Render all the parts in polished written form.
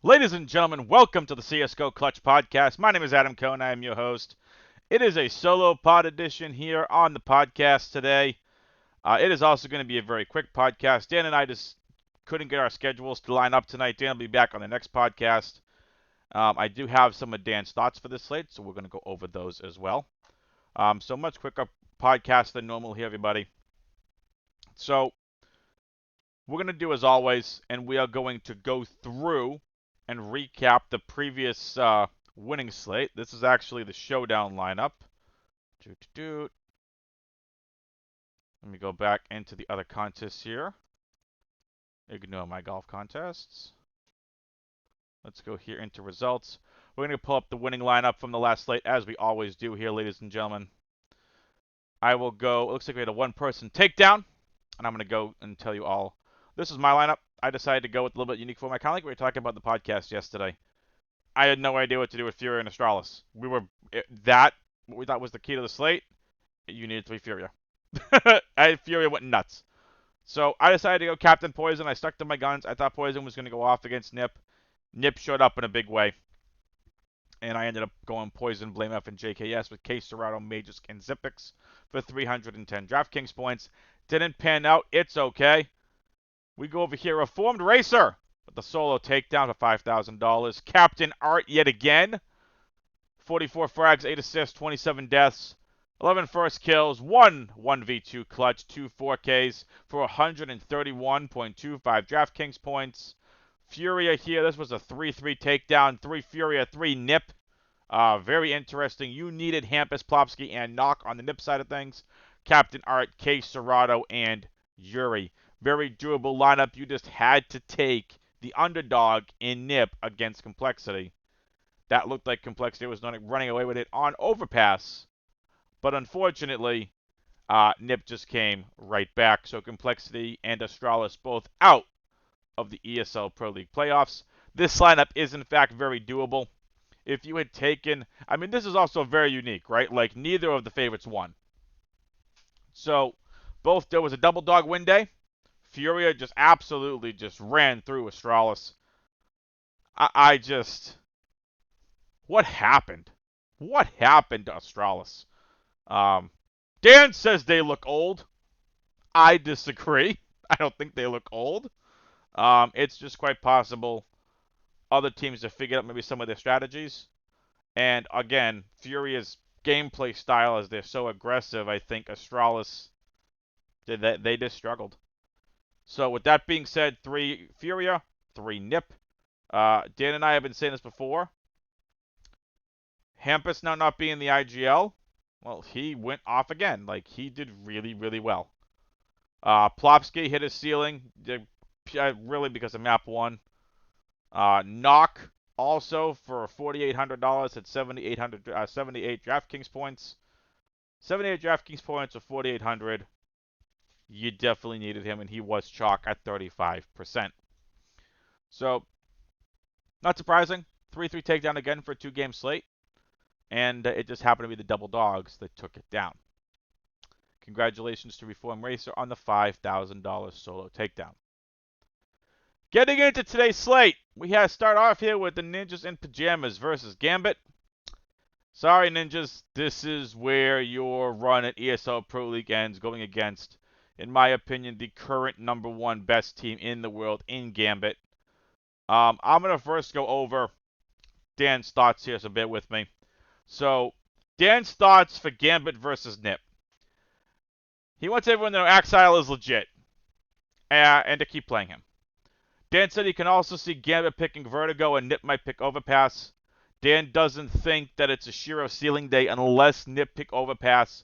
Ladies and gentlemen, welcome to the CSGO Clutch Podcast. My name is Adam Cohn. I am your host. It is a solo pod edition here on the podcast today. It is also going to be a very quick podcast. Dan and I just couldn't get our schedules to line up tonight. Dan will be back on the next podcast. I do have some of Dan's thoughts for this slate, so we're going to go over those as well. So much quicker podcast than normal here, everybody. So we're going to do as always, and we are going to go through and recap the previous winning slate. This is actually the showdown lineup. Let me go back into the other contests here. Ignore my golf contests. Let's go here into results. We're going to pull up the winning lineup from the last slate, as we always do here, ladies and gentlemen. I will go, it looks like we had a one-person takedown, and I'm going to go and tell you all. This is my lineup. I decided to go with a little bit unique format, kind of like we were talking about the podcast yesterday. I had no idea what to do with Furia and Astralis. What we thought was the key to the slate. You needed 3 Furia. Furia went nuts. So I decided to go Captain Poison. I stuck to my guns. I thought Poison was going to go off against Nip. Nip showed up in a big way. And I ended up going Poison, Blame F, and JKS with Case Serrato, Magus, and Zipix for 310 Draftkings points. Didn't pan out. It's okay. We go over here. Reformed Racer with the solo takedown for $5,000. Captain Art yet again. 44 frags, 8 assists, 27 deaths, 11 first kills, 1v2 clutch, 2 4Ks for 131.25 DraftKings points. Furia here, this was a 3-3 takedown, 3 Furia, 3 Nip. Very interesting. You needed Hampus, Plopsky, and Knock on the Nip side of things. Captain Art, Case Serrato, and Yuri. Very durable lineup. You just had to take the underdog in Nip against Complexity. That looked like Complexity was running away with it on Overpass. But unfortunately, Nip just came right back. So Complexity and Astralis both out of the ESL Pro League playoffs. This lineup is, in fact, very doable. If you had taken... I mean, this is also very unique, right? Like, neither of the favorites won. So, there was a double dog win day. Furia just absolutely just ran through Astralis. I just... What happened? What happened to Astralis? Dan says they look old. I disagree. I don't think they look old. It's just quite possible other teams have figured out maybe some of their strategies. And again, Furia's gameplay style, as they're so aggressive, I think Astralis, they just struggled. So with that being said, 3 Furia, 3 Nip. Dan and I have been saying this before. Hampus now not being the IGL, well, he went off again. Like, he did really, really well. Plopsky hit his ceiling, really because of map 1. Knock also for $4,800 at 78 DraftKings points. 78 DraftKings points or 4,800. You definitely needed him, and he was chalk at 35%. So, not surprising. 3-3 takedown again for a 2-game slate. And it just happened to be the double dogs that took it down. Congratulations to Reform Racer on the $5,000 solo takedown. Getting into today's slate, we have to start off here with the Ninjas in Pajamas versus Gambit. Sorry, Ninjas, this is where your run at ESL Pro League ends, going against, in my opinion, the current #1 best team in the world in Gambit. I'm going to first go over Dan's thoughts here, so bear with me. So, Dan's thoughts for Gambit versus Nip. He wants everyone to know Axile is legit, and to keep playing him. Dan said he can also see Gambit picking Vertigo and Nip might pick Overpass. Dan doesn't think that it's a Shiro ceiling day unless Nip pick Overpass,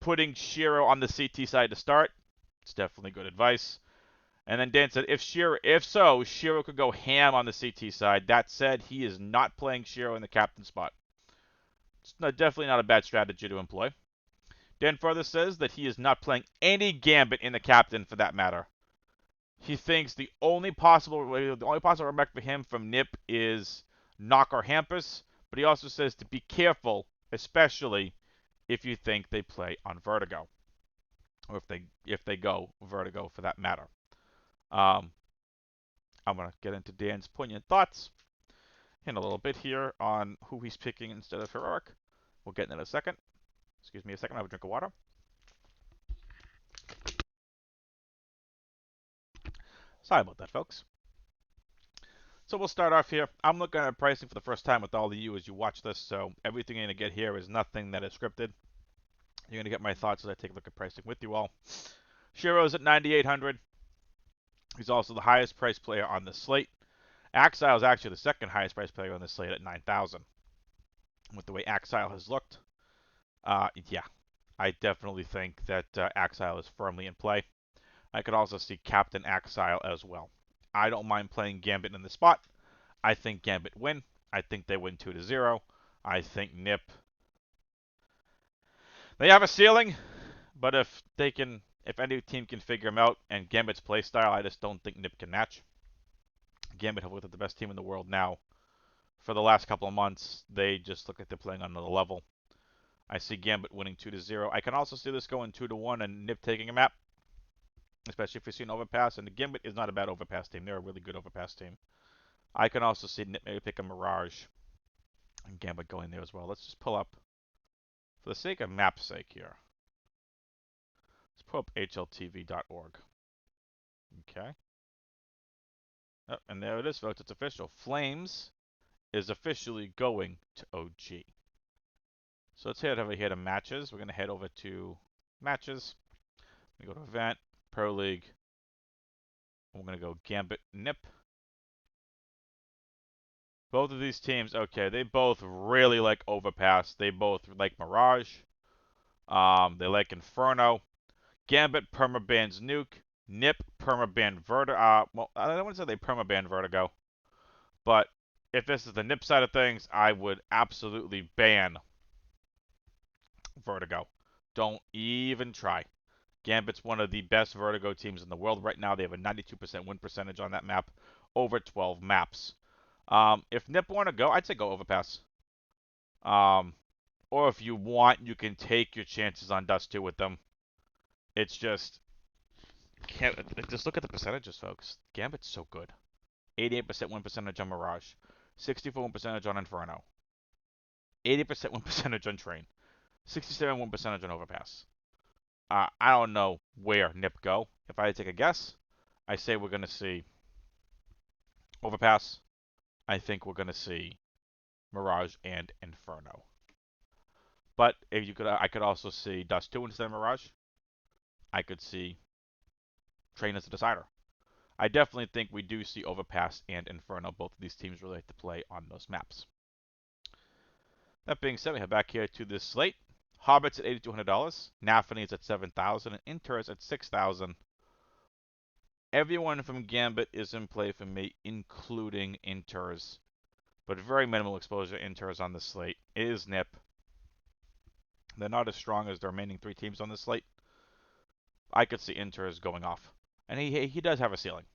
putting Shiro on the CT side to start. It's definitely good advice. And then Dan said if so, Shiro could go ham on the CT side. That said, he is not playing Shiro in the captain spot. It's definitely not a bad strategy to employ. Dan further says that he is not playing any Gambit in the captain for that matter. He thinks the only possible comeback for him from Nip is Knock or Hampus, but he also says to be careful, especially if you think they play on Vertigo, or if they go Vertigo for that matter. I'm gonna get into Dan's poignant thoughts Hint a little bit here on who he's picking instead of Heroic. We'll get in a second. Excuse me a second, I have a drink of water. Sorry about that, folks. So we'll start off here. I'm looking at pricing for the first time with all of you as you watch this, so everything you're going to get here is nothing that is scripted. You're going to get my thoughts as I take a look at pricing with you all. Shiro's at 9,800. He's also the highest priced player on the slate. Axile is actually the second highest priced player on the slate at 9,000. With the way Axile has looked, yeah, I definitely think that Axile is firmly in play. I could also see Captain Axile as well. I don't mind playing Gambit in the spot. I think Gambit win. I think they win 2-0. I think Nip. They have a ceiling, but if any team can figure them out and Gambit's play style, I just don't think Nip can match. Gambit have looked at the best team in the world now. For the last couple of months, they just look like they're playing on another level. I see Gambit winning 2-0. I can also see this going 2-1 and Nip taking a map, especially if we see an overpass. And the Gambit is not a bad overpass team. They're a really good overpass team. I can also see Nip maybe pick a Mirage and Gambit going there as well. Let's just pull up, for the sake of map's sake here, let's pull up hltv.org. Okay. Oh, and there it is, folks. It's official. Flames is officially going to OG. So let's head over here to matches. We're going to head over to matches. We go to event, Pro League. We're going to go Gambit Nip. Both of these teams, okay, they both really like Overpass. They both like Mirage. They like Inferno. Gambit permabans Nuke. Nip permaban Vertigo. Well, I don't want to say they permaban Vertigo. But if this is the Nip side of things, I would absolutely ban Vertigo. Don't even try. Gambit's one of the best Vertigo teams in the world right now. They have a 92% win percentage on that map, over 12 maps. If Nip want to go, I'd say go Overpass. Or if you want, you can take your chances on Dust 2 with them. It's just look at the percentages, folks. Gambit's so good. 88% win percentage on Mirage, 64 win percentage on Inferno, 80% win percentage on Train, 67 win percentage on Overpass. I don't know where Nip go. If I had to take a guess, I say we're going to see Overpass. I think we're going to see Mirage and Inferno. But if you could, I could also see Dust 2 instead of Mirage. I could see Train as a decider. I definitely think we do see Overpass and Inferno. Both of these teams really like to play on those maps. That being said, we head back here to this slate. Hobbit's at $8,200. Nafany at $7,000. And Inter's at $6,000. Everyone from Gambit is in play for me, including Inters. But very minimal exposure to Inters on the slate. It is Nip. They're not as strong as the remaining three teams on the slate. I could see Inters going off. And he does have a ceiling.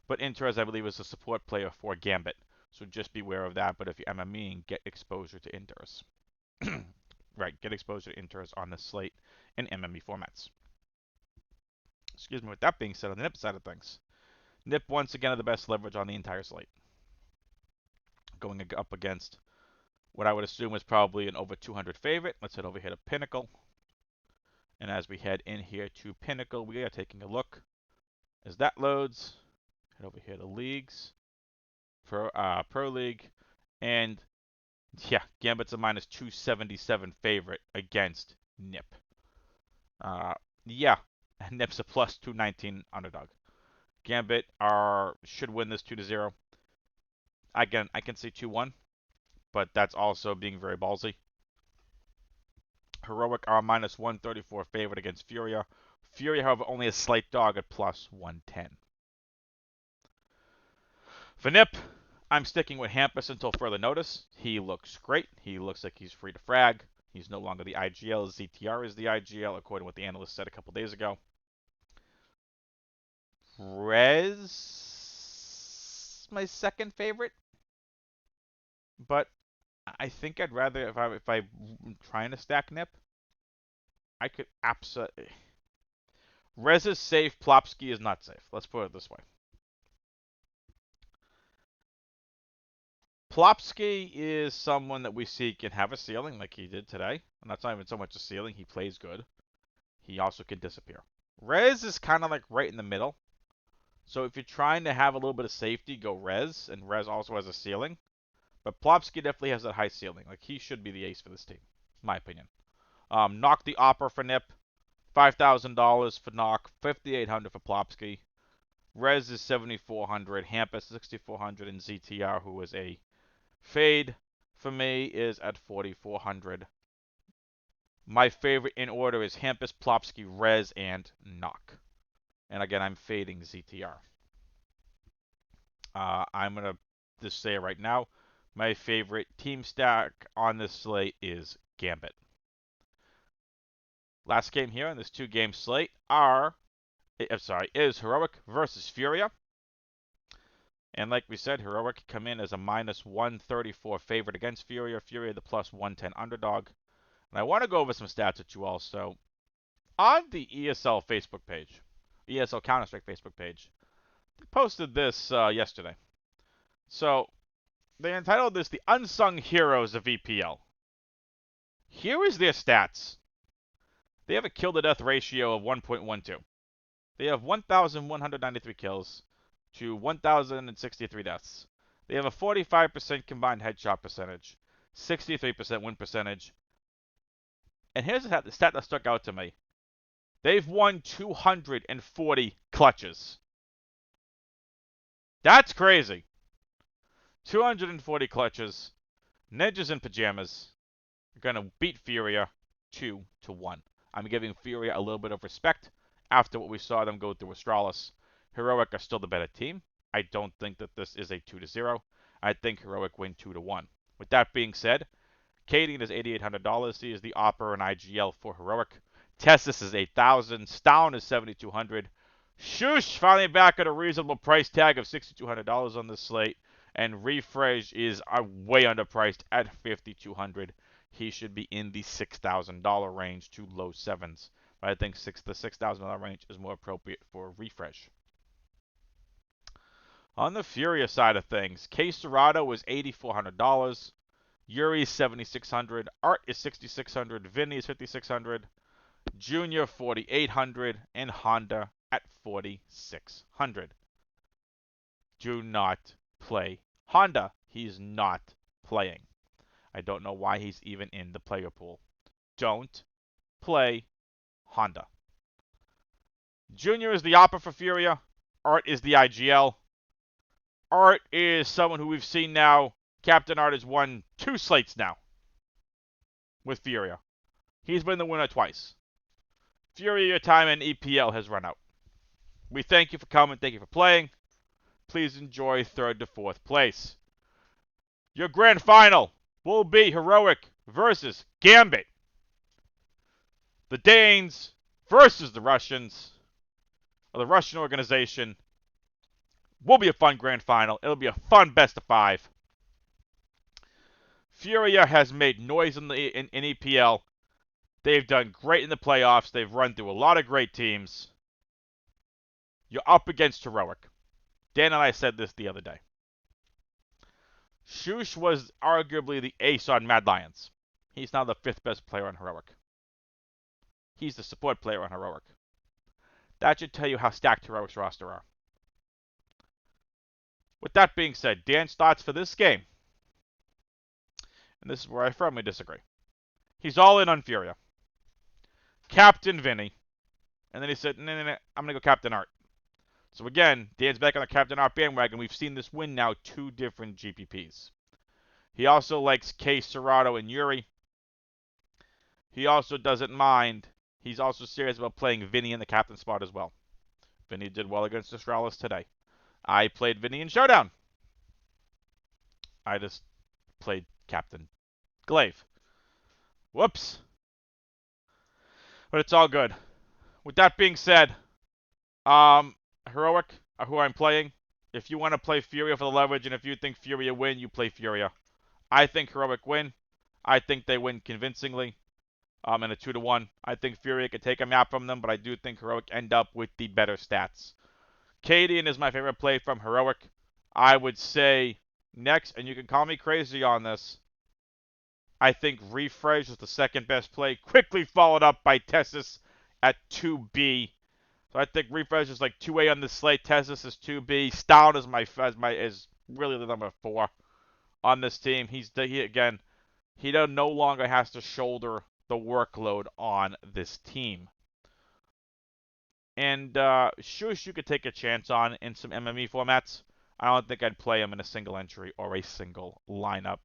But Inters, I believe, is a support player for Gambit. So just beware of that. But if you're MMEing, get exposure to Inters. Right, get exposure to Inters on the slate in MME formats. Excuse me, with that being said, on the Nip side of things, Nip once again had the best leverage on the entire slate. Going up against what I would assume is probably an over 200 favorite. Let's head over here to Pinnacle. And as we head in here to Pinnacle, we are taking a look. As that loads, head over here to Leagues, Pro League, and yeah, Gambit's a minus 277 favorite against Nip. Yeah, Nip's a plus 219 underdog. Gambit should win this 2-0. Again, I can see 2-1, but that's also being very ballsy. Heroic are minus 134 favorite against Furia. Furia, however, only a slight dog at plus 110. For Nip, I'm sticking with Hampus until further notice. He looks great. He looks like he's free to frag. He's no longer the IGL. ZTR is the IGL, according to what the analyst said a couple days ago. Rez, my second favorite. But I think I'd rather, if I'm trying to stack Nip, I could absolutely... Rez is safe, Plopsky is not safe. Let's put it this way. Plopsky is someone that we see can have a ceiling like he did today. And that's not even so much a ceiling. He plays good. He also can disappear. Rez is kind of like right in the middle. So if you're trying to have a little bit of safety, go Rez. And Rez also has a ceiling. But Plopsky definitely has that high ceiling. Like, he should be the ace for this team, in my opinion. Knock the Opera for Nip. $5,000 for Knock. $5,800 for Plopsky. Rez is $7,400. Hampus 6,400. And ZTR, who is a fade for me, is at $4,400. My favorite in order is Hampus, Plopsky, Rez, and Knock. And again, I'm fading ZTR. I'm going to just say it right now. My favorite team stack on this slate is Gambit. Last game here on this 2-game slate is Heroic versus Furia. And like we said, Heroic come in as a -134 favorite against Furia. Furia the +110 underdog. And I want to go over some stats with you all. So on the ESL Facebook page, ESL Counter-Strike Facebook page, they posted this yesterday. So they entitled this The Unsung Heroes of EPL. Here is their stats. They have a kill-to-death ratio of 1.12. They have 1,193 kills to 1,063 deaths. They have a 45% combined headshot percentage, 63% win percentage. And here's the stat that stuck out to me. They've won 240 clutches. That's crazy. 240 clutches. Ninjas in pajamas are going to beat Furia 2-1. I'm giving Furia a little bit of respect after what we saw them go through Astralis. Heroic are still the better team. I don't think that this is a 2-0. I think Heroic win 2-1. With that being said, Cadian is $8,800. He is the Opera and IGL for Heroic. Tessus is $8,000. Stown is $7,200. Shush finally back at a reasonable price tag of $6,200 on this slate. And Refresh is way underpriced at $5,200. He should be in the $6,000 range to low sevens. But I think the $6,000 range is more appropriate for a Refresh. On the Furia side of things, K Serrato is $8,400. Yuri is $7,600. Art is $6,600. Vinny is $5,600. Junior $4,800. And Honda at $4,600. Do not play Honda. He's not playing. I don't know why he's even in the player pool. Don't play Honda. Junior is the Opera for Furia. Art is the IGL. Art is someone who we've seen now. Captain Art has won 2 slates now with Furia. He's been the winner twice. Furia, your time in EPL has run out. We thank you for coming. Thank you for playing. Please enjoy 3rd to 4th place. Your grand final will be Heroic versus Gambit. The Danes versus the Russians, or the Russian organization. Will be a fun grand final. It'll be a fun best of 5. Furia has made noise in EPL. They've done great in the playoffs. They've run through a lot of great teams. You're up against Heroic. Dan and I said this the other day. Shush was arguably the ace on Mad Lions. He's now the 5th best player on Heroic. He's the support player on Heroic. That should tell you how stacked Heroic's roster are. With that being said, Dan's thoughts for this game. And this is where I firmly disagree. He's all in on Furia. Captain Vinny. And then he said, no, I'm going to go Captain Art. So again, Dan's back on the Captain Art bandwagon. We've seen this win now 2 different GPPs. He also likes K Serrato and Yuri. He also doesn't mind. He's also serious about playing Vinny in the captain spot as well. Vinny did well against Astralis today. I played Vinny in Showdown. I just played Captain Glaive. Whoops. But it's all good. With that being said, Heroic are who I'm playing. If you want to play Furia for the leverage, and if you think Furia win, you play Furia. I think Heroic win. I think they win convincingly. In a 2-1. I think Furia could take a map from them, but I do think Heroic end up with the better stats. Cadian is my favorite play from Heroic. I would say Next, and you can call me crazy on this, I think Refresh is the second best play, quickly followed up by Tessus at 2B. So I think Refresh is like 2A on the slate. Tessus is 2B. Stout is really the number 4 on this team. He no longer has to shoulder the workload on this team. And Shush, you could take a chance on in some MME formats. I don't think I'd play him in a single entry or a single lineup,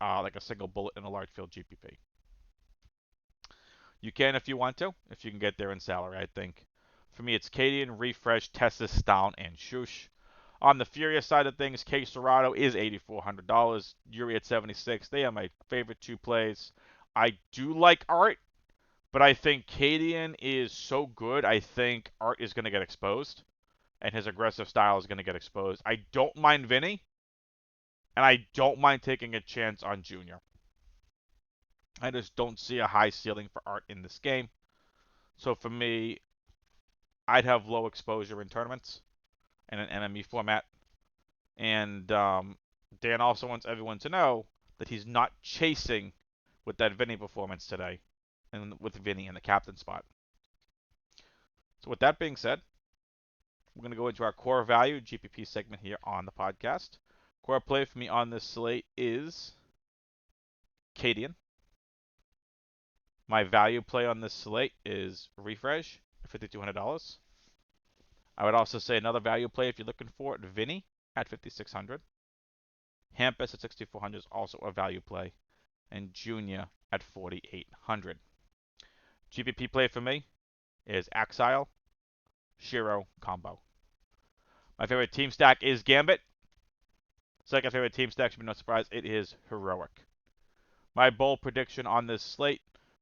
like a single bullet in a large field GPP. You can if you want to, if you can get there in salary, I think. For me, it's Cadian, Refresh, Tessus, Down, and Shush. On the Furious side of things, K Serrato is $8,400. Yuri at 76. They are my favorite 2 plays. I do like Art, but I think Cadian is so good, I think Art is going to get exposed, and his aggressive style is going to get exposed. I don't mind Vinny, and I don't mind taking a chance on Junior. I just don't see a high ceiling for Art in this game. So for me, I'd have low exposure in tournaments in an MME format. And Dan also wants everyone to know that he's not chasing with that Vinny performance today, and with Vinny in the captain spot. So with that being said, we're going to go into our core value GPP segment here on the podcast. Core play for me on this slate is Cadian. My value play on this slate is Refresh at $5,200. I would also say another value play if you're looking for it, Vinny at $5,600. Hampus at $6,400 is also a value play, and Junior at $4,800. GPP play for me is Axile, Shiro combo. My favorite team stack is Gambit. Second favorite team stack should be no surprise, it is Heroic. My bold prediction on this slate,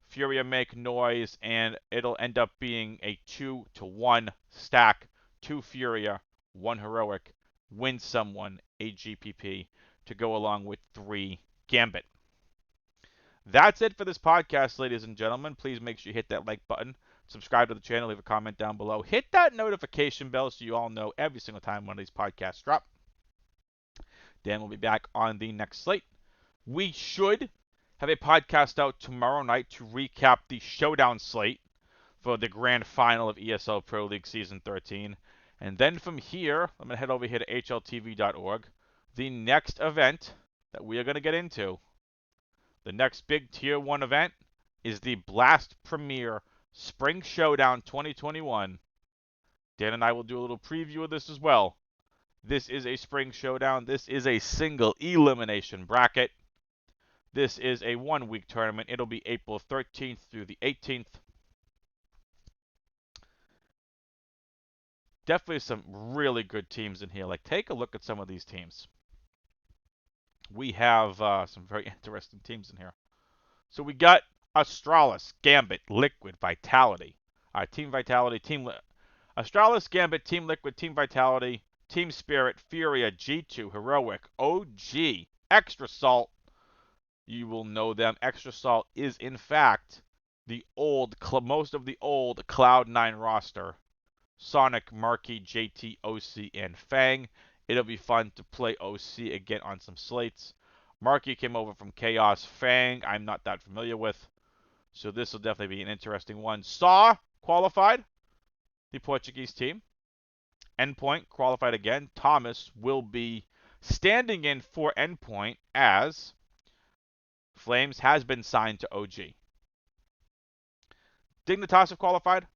Furia make noise, and it'll end up being a 2-to-1 stack. 2 Furia, 1 Heroic, win someone a GPP to go along with 3 Gambit. That's it for this podcast, ladies and gentlemen. Please make sure you hit that like button, subscribe to the channel, leave a comment down below. Hit that notification bell so you all know every single time one of these podcasts drop. Dan will be back on the next slate. We should have a podcast out tomorrow night to recap the showdown slate for the grand final of ESL Pro League Season 13. And then from here, I'm going to head over here to hltv.org. The next event that we are going to get into, the next big Tier 1 event, is the Blast Premier Spring Showdown 2021. Dan and I will do a little preview of this as well. This is a Spring Showdown. This is a single elimination bracket. This is a 1-week tournament. It'll be April 13th through the 18th. Definitely some really good teams in here. Like, take a look at some of these teams. We have some very interesting teams in here. So we got Astralis, Gambit, Liquid, Vitality. Team Vitality, Astralis, Gambit, Team Liquid, Team Vitality, Team Spirit, Furia, G2, Heroic, OG, Extra Salt. You will know them. Extra Salt is, in fact, most of the old Cloud9 roster. Sonic, Marky, JT, OC, and Fang. It'll be fun to play OC again on some slates. Marky came over from Chaos. Fang, I'm not that familiar with. So this will definitely be an interesting one. Saw qualified, the Portuguese team. Endpoint qualified again. Thomas will be standing in for Endpoint as Flames has been signed to OG. Dignitas have qualified.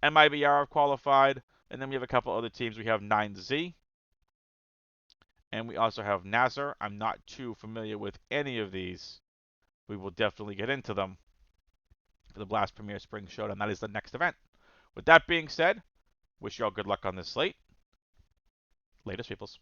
MIBR have qualified. And then we have a couple other teams. We have 9Z. And we also have Nazar. I'm not too familiar with any of these. We will definitely get into them for the Blast Premier Spring Showdown. That is the next event. With that being said, wish you all good luck on this slate. Latest, peoples.